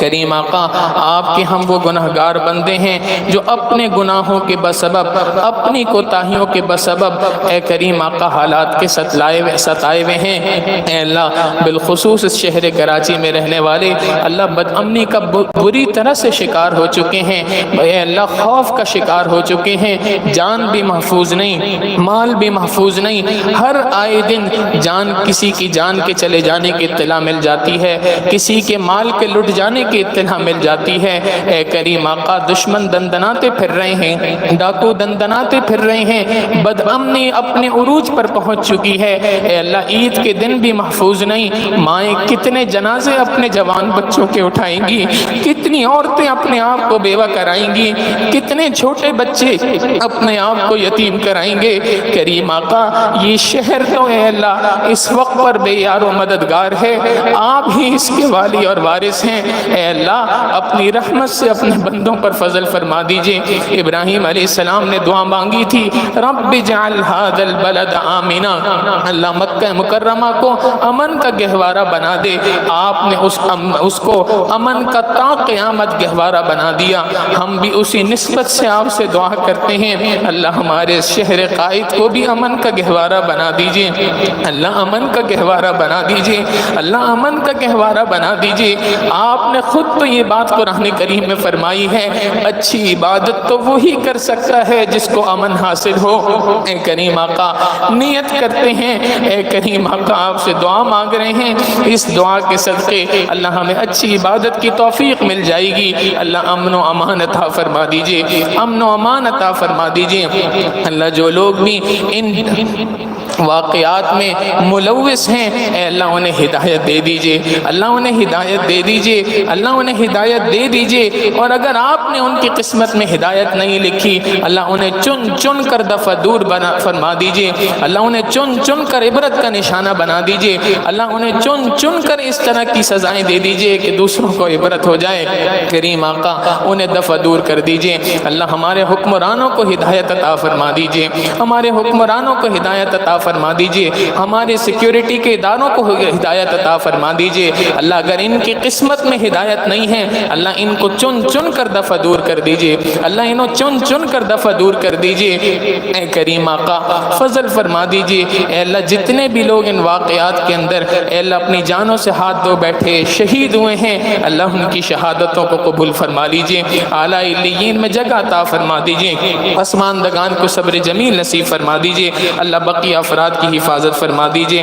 کریم آقا آپ کے ہم وہ گناہگار بندے ہیں جو اپنے گناہوں کے بسبب، اپنی کوتاہیوں کے بسبب اے کریم آقا حالات کے ستائے ہوئے ہیں۔ اے اللہ بالخصوص اس شہر کراچی میں رہنے والے اللہ بد امنی کا بری طرح سے شکار ہو چکے ہیں، اے اللہ خوف کا شکار ہو چکے ہیں، جان بھی محفوظ نہیں، مال بھی محفوظ نہیں، ہر آئے دن کسی کی جان کے چلے جانے کی اطلاع مل جاتی ہے، کسی کے مال کے لٹ جانے کی اطلاع مل جاتی ہے۔ اے کریم آقا دشمن دندناتے پھر رہے ہیں، ڈاکو دندناتے پھر رہے ہیں، بد امنی اپنے عروج پر پہنچ چکی ہے۔ اے اللہ عید کے دن بھی محفوظ نہیں، مائیں کتنے جنازے اپنے جوان بچوں کے اٹھائیں گی، کتنی عورتیں اپنے آپ کو بیوہ کرائیں گی، کتنے چھوٹے بچے اپنے آپ کو یتیم کرائیں گے۔ کریم آقا یہ شہر تو اے اللہ اس وقت پر بے یار و مددگار ہے، آپ ہی اس کے والی اور وارث ہیں۔ اے اللہ اپنی رحمت سے اپنے بندوں پر فضل فرما دیجئے۔ ابراہیم علیہ السلام نے دعا مانگی تھی رب اجعل ھذا البلد آمنا، اللہ مکہ مکرمہ کو امن کا گہوارہ بنا دے۔ آپ نے اس کو امن کا تا قیامت گہوارہ بنا دیا، ہم بھی اسی نسبت سے آپ سے دعا کرتے ہیں اللہ ہمارے شہر قائد کو بھی امن کا گہوارہ بنا دیجئے، اللہ امن کا گہوارہ بنا دیجئے، اللہ امن کا گہوارہ بنا دیجئے۔ آپ نے خود تو یہ بات قرآن کریم میں فرمائی ہے اچھی عبادت تو وہی کر سکتا ہے جس کو امن حاصل ہو۔ اے کریم آقا نیت کرتے ہیں، اے کریم آقا آپ سے دعا مانگ رہے ہیں، اس دعا کے صدقے اللہ ہمیں اچھی عبادت کی توفیق مل جائے گی۔ اللہ امن و امان عطا فرما دیجئے، امن و امان عطا فرما دیجئے۔ اللہ جو لوگ بھی ان واقعات میں ملوث ہیں اے اللہ انہیں ہدایت دے دیجئے، اللہ انہیں ہدایت دے دیجئے، اللہ انہیں ہدایت دے دیجئے، اور اگر آپ نے ان کی قسمت میں ہدایت نہیں لکھی اللہ انہیں چن چن کر دفع دور فرما دیجئے، اللہ انہیں چن چن کر عبرت کا نشانہ بنا دیجئے، اللہ انہیں چن چن کر اس طرح کی سزائیں دے دیجئے کہ دوسروں کو عبرت ہو جائے۔ کریم آقا انہیں دفع دور کر دیجئے۔ اللہ ہمارے حکمرانوں کو ہدایت عطا فرما دیجئے، ہمارے حکمرانوں کو ہدایت عطا فرما دیجئے، ہمارے سیکیورٹی کے اداروں کو ہدایت عطا فرما دیجئے۔ اللہ اگر ان کی قسمت میں ہدایت نہیں ہے اللہ ان کو چن چن کر دفع دور کر دیجئے، اللہ انہوں چن چن کر دفع دور کر دیجئے۔ اے کریم آقا فضل فرما دیجئے۔ اے اللہ جتنے بھی لوگ ان واقعات کے اندر اے اللہ اپنی جانوں سے ہاتھ دھو بیٹھے شہید ہوئے ہیں اللہ ان کی شہادتوں کو قبول فرما لیجئے، اعلیٰ علیین میں جگہ عطا فرما دیجئے، پسماندگان کو صبر جمیل نصیب فرما دیجئے، اللہ بقیہ افراد کی حفاظت فرما دیجئے۔